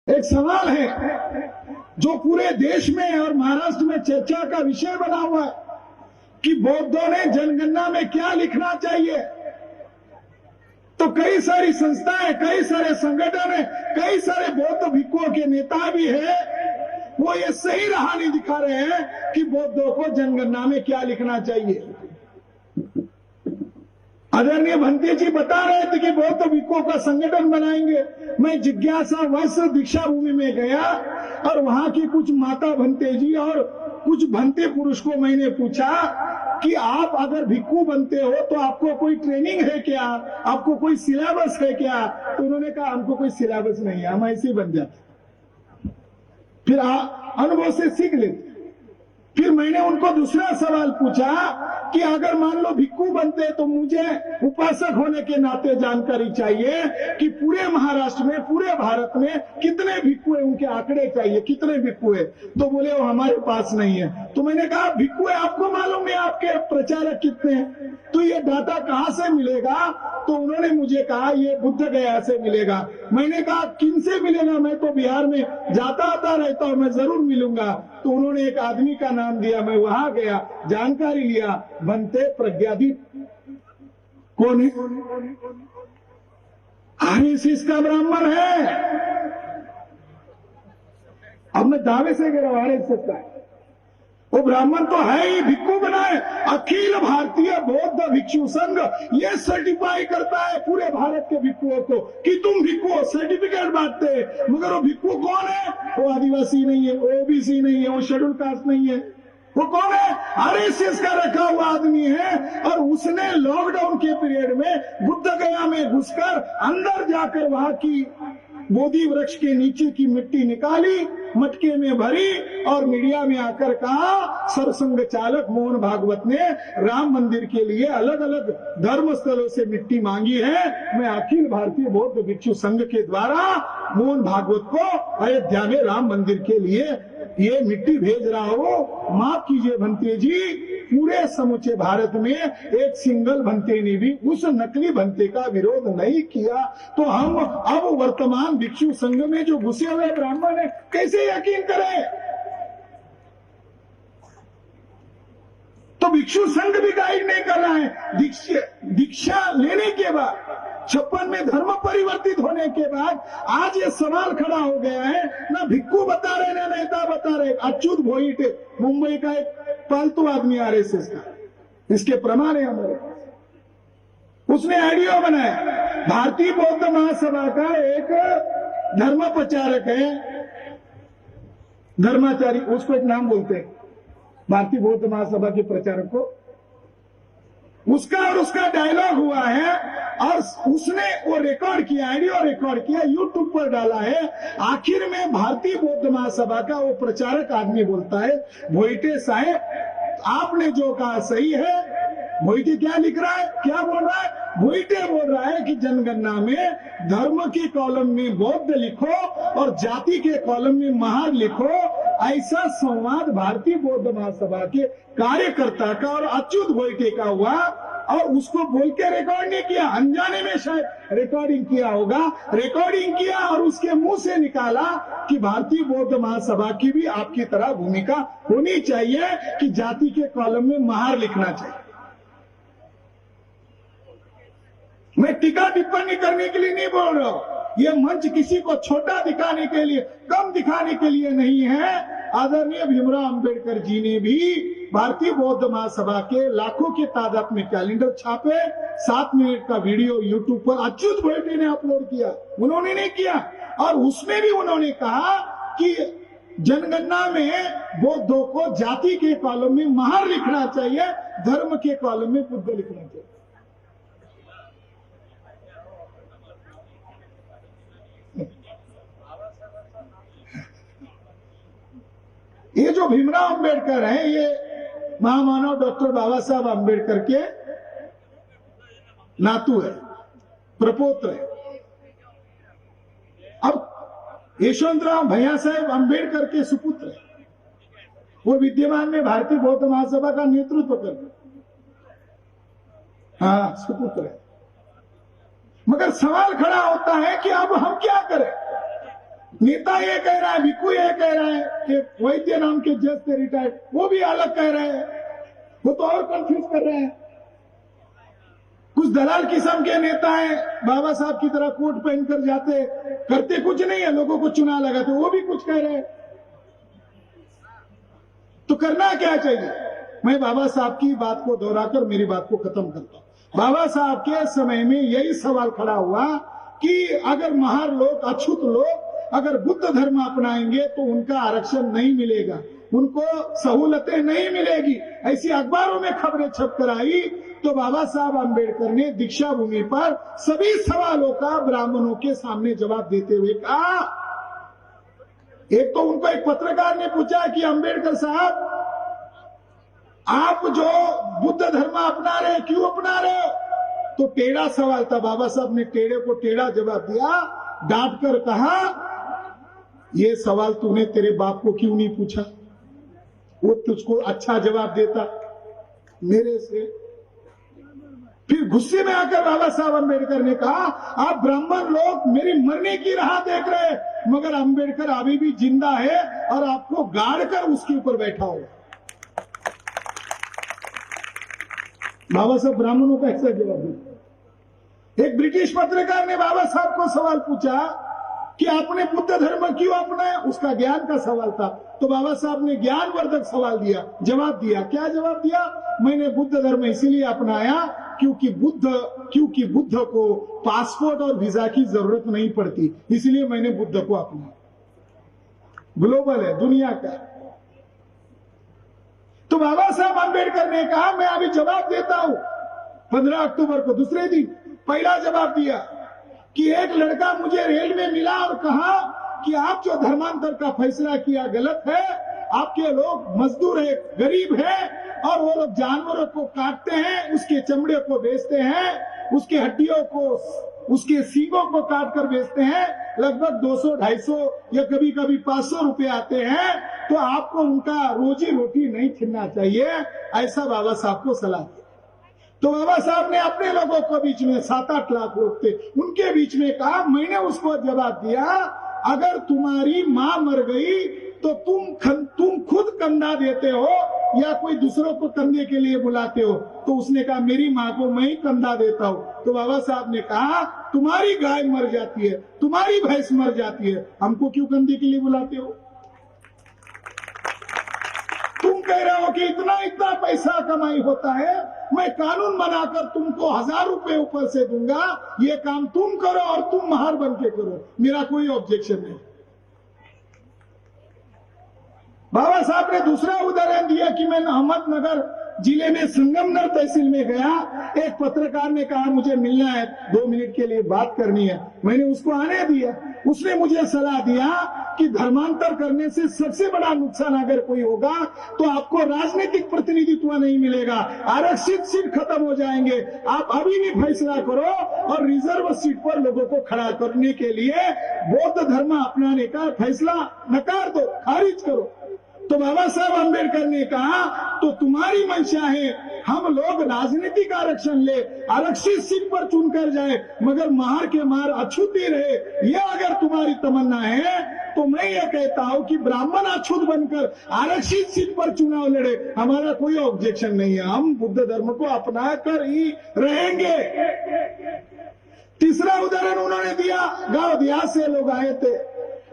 एक सवाल है जो पूरे देश में और महाराष्ट्र में चर्चा का विषय बना हुआ है कि बौद्धों ने जनगणना में क्या लिखना चाहिए। तो कई सारी संस्थाएं, कई सारे संगठन है, कई सारे बौद्ध भिक्षुओं के नेता भी है, वो ये सही राह नहीं दिखा रहे हैं कि बौद्धों को जनगणना में क्या लिखना चाहिए। आदरणीय भंते जी बता रहे थे कि बौद्ध भिक्षुओं का संगठन बनाएंगे। मैं जिज्ञासावश दीक्षा भूमि में गया और वहां की कुछ माता भंते जी और कुछ भंते पुरुष को मैंने पूछा कि आप अगर भिक्षु बनते हो तो आपको कोई ट्रेनिंग है क्या, आपको कोई सिलेबस है क्या? तो उन्होंने कहा हमको कोई सिलेबस नहीं है, हम ऐसे ही बन जाते, फिर अनुभव से सीख लेते। फिर मैंने उनको दूसरा सवाल पूछा कि अगर मान लो भिक्षु बनते तो मुझे उपासक होने के नाते जानकारी चाहिए कि पूरे महाराष्ट्र में, पूरे भारत में कितने भिक्षु है, उनके आंकड़े चाहिए, कितने भिक्षु है। तो बोले वो हमारे पास नहीं है। तो मैंने कहा भिक्षु है, आपको मालूम है आपके प्रचारक कितने हैं? तो ये डाटा कहां से मिलेगा? तो उन्होंने मुझे कहा ये बुद्ध गया से मिलेगा। मैंने कहा किन से मिलेगा? मैं तो बिहार में जाता आता रहता हूं, मैं जरूर मिलूंगा। तो उन्होंने एक आदमी का नाम दिया, मैं वहां गया, जानकारी लिया, बनते प्रज्ञादीप। कौन है? आरएसएस का ब्राह्मण है। अब मैं दावे से कह रहा हूं आरएसएस का है। वो ब्राह्मण तो है ही, भिक्षु बनाए। अखिल भारतीय बौद्ध भिक्षु संघ ये सर्टिफाई करता है पूरे भारत के भिक्षुओं को कि तुम भिक्षु हो, सर्टिफिकेट बांटते हैं। मगर वो भिक्षु कौन है? वो आदिवासी नहीं है, ओबीसी नहीं है, वो शेड्यूल कास्ट नहीं है। वो कौन है? आरएसएस का रखा हुआ आदमी है। और उसने लॉकडाउन के पीरियड में बुद्ध गया में घुसकर अंदर जाकर वहां की बोधि वृक्ष के नीचे की मिट्टी निकाली, मटके में भरी और मीडिया में आकर कहा सरसंघ चालक मोहन भागवत ने राम मंदिर के लिए अलग अलग धर्म स्थलों से मिट्टी मांगी है। मैं अखिल भारतीय बौद्ध भिक्षु संघ के द्वारा मोहन भागवत को अयोध्या में राम मंदिर के लिए ये मिट्टी भेज रहा हूं। माफ कीजिए भंते जी, पूरे समूचे भारत में एक सिंगल भंते ने भी उस नकली भंते का विरोध नहीं किया। तो हम अब वर्तमान भिक्षु संघ में जो घुसे हुए ब्राह्मण है कैसे यकीन करें? तो भिक्षु संघ भी गाइड नहीं कर रहा है। दीक्षा लेने के बाद 56 में धर्म परिवर्तित होने के बाद आज ये सवाल खड़ा हो गया है, ना भिक्षु बता रहे ना नेता बता रहे। अच्युत भोईटे मुंबई का एक पालतू आदमी आरएसएस का, इसके प्रमाण है हमारे पास। उसने ऑडियो बनाया। भारतीय बौद्ध महासभा का एक धर्म प्रचारक है, धर्माचारी, उसको एक नाम बोलते हैं भारतीय बौद्ध महासभा के प्रचारक को। उसका और उसका डायलॉग हुआ है और उसने वो रिकॉर्ड किया, ऑडियो रिकॉर्ड किया, यूट्यूब पर डाला है। आखिर में भारतीय बौद्ध महासभा का वो प्रचारक आदमी बोलता है, भोईटे साहब आपने जो कहा सही है। भोईटे क्या लिख रहा है, क्या बोल रहा है? भोईटे बोल रहा है कि जनगणना में धर्म के कॉलम में बौद्ध लिखो और जाति के कॉलम में महार लिखो। ऐसा संवाद भारतीय बौद्ध महासभा के कार्यकर्ता का और अच्युत भोईटे का हुआ और उसको बोल के रिकॉर्ड नहीं किया, अनजाने में शायद रिकॉर्डिंग किया होगा। रिकॉर्डिंग किया और उसके मुंह से निकाला कि भारतीय बौद्ध महासभा की भी आपकी तरह भूमिका होनी चाहिए कि जाति के कॉलम में महार लिखना चाहिए। मैं टीका टिप्पणी करने के लिए नहीं बोल रहा हूं, यह मंच किसी को छोटा दिखाने के लिए, कम दिखाने के लिए नहीं है। आदरणीय भीमराव अंबेडकर जी ने भी भारतीय बौद्ध महासभा के लाखों के तादाद में कैलेंडर छापे, 7 मिनट का वीडियो यूट्यूब पर अच्युत भोईटे ने अपलोड किया, उन्होंने नहीं किया। और उसमें भी उन्होंने कहा कि जनगणना में बौद्धों को जाति के कॉलम में महार लिखना चाहिए, धर्म के कॉलम में बुद्ध लिखना चाहिए। ये जो भीमराव अंबेडकर हैं, ये महामानव डॉक्टर बाबा साहब अंबेडकर के नातू है, प्रपोत्र है। अब यशवंतराव भैया साहब अंबेडकर के सुपुत्र है। वो विद्यमान में भारतीय बौद्ध महासभा का नेतृत्व करते, हाँ सुपुत्र है। मगर सवाल खड़ा होता है कि अब हम क्या करें? नेता ये कह रहा है, भिक्खू ये कह रहा है कि वैद्य नाम के जज थे रिटायर्ड, वो भी अलग कह रहे हैं। वो तो और कंफ्यूज कर रहे हैं। कुछ दलाल किस्म के नेता हैं, बाबा साहब की तरह कोट पहनकर जाते, करते कुछ नहीं है, लोगों को चुनाव लगाते, वो भी कुछ कह रहे हैं। तो करना क्या चाहिए? मैं बाबा साहब की बात को दोहराकर मेरी बात को खत्म करता हूं। बाबा साहब के समय में यही सवाल खड़ा हुआ कि अगर महार लोग, अछूत लोग अगर बुद्ध धर्म अपनाएंगे तो उनका आरक्षण नहीं मिलेगा, उनको सहूलतें नहीं मिलेगी। ऐसी अखबारों में खबरें छपकर आई तो बाबा साहब आंबेडकर ने दीक्षा भूमि पर सभी सवालों का ब्राह्मणों के सामने जवाब देते हुए कहा। एक तो उनको एक पत्रकार ने पूछा कि अंबेडकर साहब, आप जो बुद्ध धर्म अपना रहे, क्यों अपना रहे हो? तो टेढ़ा सवाल था। बाबा साहब ने टेढ़े को टेढ़ा जवाब दिया, डांट कर कहा, ये सवाल तूने तेरे बाप को क्यों नहीं पूछा? वो तुझको अच्छा जवाब देता मेरे से। फिर गुस्से में आकर बाबा साहब अंबेडकर ने कहा, आप ब्राह्मण लोग मेरी मरने की राह देख रहे हैं, मगर अंबेडकर अभी भी जिंदा है और आपको गाड़ कर उसके ऊपर बैठा हो। बाबा साहब ब्राह्मणों का ऐसा जवाब दिया। एक ब्रिटिश पत्रकार ने बाबा साहब को सवाल पूछा कि आपने बुद्ध धर्म क्यों अपनाया? उसका ज्ञान का सवाल था। तो बाबा साहब ने ज्ञानवर्धक सवाल दिया, जवाब दिया। क्या जवाब दिया? मैंने बुद्ध धर्म इसीलिए अपनाया क्योंकि बुद्ध को पासपोर्ट और वीजा की जरूरत नहीं पड़ती, इसलिए मैंने बुद्ध को अपनाया। ग्लोबल है, दुनिया का। तो बाबा साहब अंबेडकर ने कहा, मैं अभी जवाब देता हूं। 15 अक्टूबर को दूसरे दिन पहला जवाब दिया कि एक लड़का मुझे रेल में मिला और कहा कि आप जो धर्मांतर का फैसला किया गलत है, आपके लोग मजदूर है, गरीब है और वो लोग जानवरों को काटते हैं, उसके चमड़े को बेचते हैं, उसके हड्डियों को, उसके सींगों को काट कर बेचते हैं, लगभग 200, 250 या कभी कभी 500 रुपए आते हैं, तो आपको उनका रोजी रोटी नहीं छीनना चाहिए। ऐसा बाबा साहब को सलाह दी। तो बाबा साहब ने अपने लोगों को बीच में 7-8 लाख लोग थे, उनके बीच में कहा, मैंने उसको जवाब दिया, अगर तुम्हारी मां मर गई तो तुम खुद कंधा देते हो या कोई दूसरों को कंधे के लिए बुलाते हो? तो उसने कहा, मेरी मां को मैं ही कंधा देता हूं। तो बाबा साहब ने कहा, तुम्हारी गाय मर जाती है, तुम्हारी भैंस मर जाती है, हमको क्यों कंधे के लिए बुलाते हो? तुम कह रहे हो कि इतना इतना पैसा कमाई होता है, मैं कानून बनाकर तुमको 1000 रुपए ऊपर से दूंगा, ये काम तुम करो और तुम महार बन के करो, मेरा कोई ऑब्जेक्शन नहीं। बाबा साहब ने दूसरा उदाहरण दिया कि मैं अहमदनगर जिले में संगमनगर तहसील में गया, एक पत्रकार ने कहा मुझे मिलना है, 2 मिनट के लिए बात करनी है। मैंने उसको आने दिया। उसने मुझे सलाह दिया कि धर्मांतर करने से सबसे बड़ा नुकसान अगर कोई होगा तो आपको राजनीतिक प्रतिनिधित्व नहीं मिलेगा, आरक्षित सीट खत्म हो जाएंगे। आप अभी भी फैसला करो और रिजर्व सीट पर लोगों को खड़ा करने के लिए बौद्ध धर्म अपनाने का फैसला नकार दो, खारिज करो। तो बाबा साहब अंबेडकर ने कहा, तो तुम्हारी मंशा है हम लोग राजनीतिक आरक्षण ले, आरक्षित सीट पर चुनकर जाए, मगर महार के महार अछूती रहे, यह अगर तुम्हारी तमन्ना है तो मैं ये कहता हूं कि ब्राह्मण अछूत बनकर आरक्षित सीट पर चुनाव लड़े, हमारा कोई ऑब्जेक्शन नहीं है, हम बुद्ध धर्म को अपना कर ही रहेंगे। तीसरा उदाहरण उन्होंने दिया, गांव देहात से लोग आए थे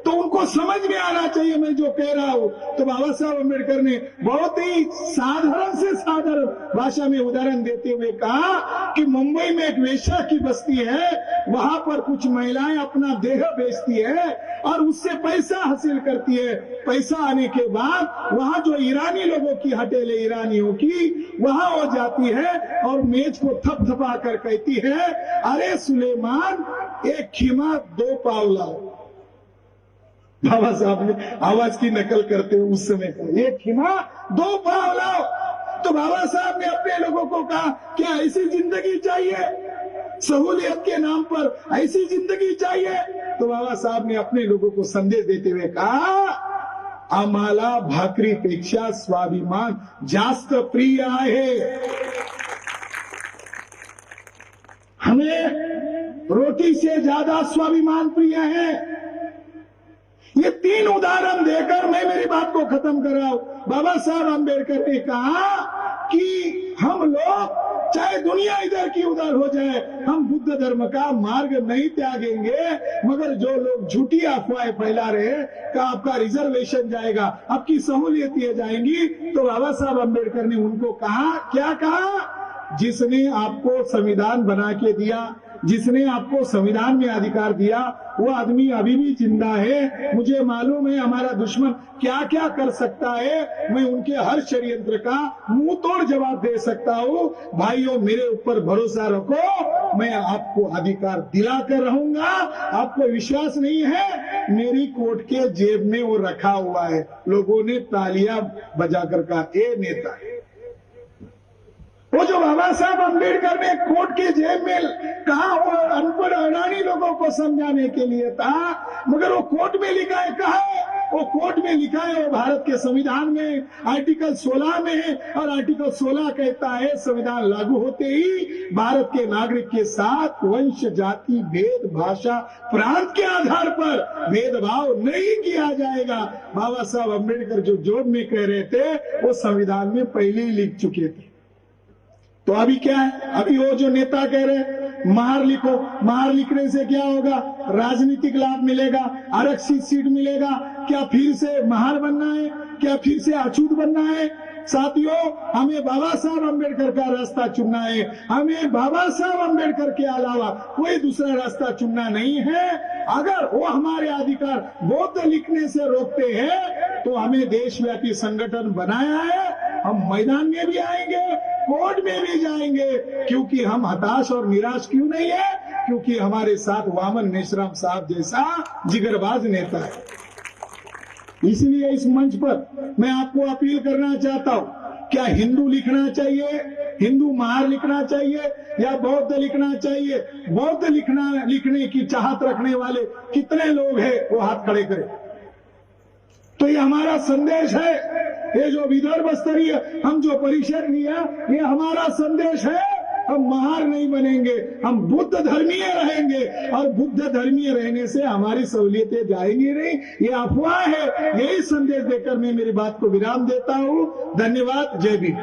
तो उनको समझ में आना चाहिए मैं जो कह रहा हूं। तो बाबा साहब अम्बेडकर ने बहुत ही साधारण से साधारण भाषा में उदाहरण देते हुए कहा कि मुंबई में एक वेश्या की बस्ती है, वहां पर कुछ महिलाएं अपना देह बेचती है और उससे पैसा हासिल करती है। पैसा आने के बाद वहां जो ईरानी लोगों की हटेले ईरानियों की, वहां वो जाती है और मेज को थपथपा कर कहती है, अरे सुलेमान, एक खीमा 2 पाव लाओ। बाबा साहब ने आवाज की नकल करते हुए उस समय कहा, एक खीमा 2 पाव लाओ। तो बाबा साहब ने अपने लोगों को कहा, क्या ऐसी जिंदगी चाहिए? सहूलियत के नाम पर ऐसी जिंदगी चाहिए? तो बाबा साहब ने अपने लोगों को संदेश देते हुए कहा, आम्हाला भाकरीपेक्षा स्वाभिमान जास्त प्रिय आहे। हमें रोटी से ज्यादा स्वाभिमान प्रिय है। ये 3 उदाहरण देकर मैं मेरी बात को खत्म कर रहा हूं। बाबा साहब अम्बेडकर ने कहा कि हम लोग चाहे दुनिया इधर की उधर हो जाए, हम बुद्ध धर्म का मार्ग नहीं त्यागेंगे। मगर जो लोग झूठी अफवाहें फैला रहे हैं कि आपका रिजर्वेशन जाएगा, आपकी सहूलियतें जाएंगी, तो बाबा साहब अम्बेडकर ने उनको कहा, क्या कहा? जिसने आपको संविधान बना के दिया, जिसने आपको संविधान में अधिकार दिया, वो आदमी अभी भी जिंदा है। मुझे मालूम है हमारा दुश्मन क्या क्या कर सकता है, मैं उनके हर षड्यंत्र का मुंह तोड़ जवाब दे सकता हूँ। भाइयों, मेरे ऊपर भरोसा रखो, मैं आपको अधिकार दिलाकर रहूंगा। आपको विश्वास नहीं है? मेरी कोट के जेब में वो रखा हुआ है। लोगों ने तालियां बजाकर कहा, ए नेता, वो जो बाबा साहब अम्बेडकर ने कोट के जेब में कहा, वो अनपढ़ अडानी लोगों को समझाने के लिए था, मगर वो कोट में लिखा है। कहा है वो कोट में लिखा है, वो भारत के संविधान में आर्टिकल 16 में है। और आर्टिकल 16 कहता है, संविधान लागू होते ही भारत के नागरिक के साथ वंश, जाति, भेद, भाषा, प्रांत के आधार पर भेदभाव नहीं किया जाएगा। बाबा साहब अम्बेडकर जो जोर में कह रहे थे, वो संविधान में पहले ही लिख चुके थे। तो अभी क्या है? अभी वो जो नेता कह रहे महार लिखो, महार लिखने से क्या होगा? राजनीतिक लाभ मिलेगा, आरक्षित सीट मिलेगा। क्या फिर से महार बनना है? क्या फिर से अछूत बनना है? साथियों, हमें बाबा साहब अम्बेडकर का रास्ता चुनना है। हमें बाबा साहब अम्बेडकर के अलावा कोई दूसरा रास्ता चुनना नहीं है। अगर वो हमारे अधिकार बौद्ध लिखने से रोकते हैं, तो हमें देशव्यापी संगठन बनाया है। हम मैदान में भी आएंगे, कोर्ट में भी जाएंगे, क्योंकि हम हताश और निराश क्यों नहीं है? क्योंकि हमारे साथ वामन मेश्राम साहब जैसा जिगरबाज नेता है। इसलिए इस मंच पर मैं आपको अपील करना चाहता हूं, क्या हिंदू लिखना चाहिए, हिंदू महार लिखना चाहिए या बौद्ध लिखना चाहिए? बौद्ध लिखने की चाहत रखने वाले कितने लोग हैं? वो हाथ खड़े करें। तो ये हमारा संदेश है। ये जो विदर्भ स्तरीय हम जो परिषद लिया, ये हमारा संदेश है। हम महार नहीं बनेंगे, हम बुद्ध धर्मीय रहेंगे। और बुद्ध धर्मीय रहने से हमारी सहूलियतें जाएंगी नहीं, ये अफवाह है। यही संदेश देकर मैं मेरी बात को विराम देता हूं। धन्यवाद। जय भीम।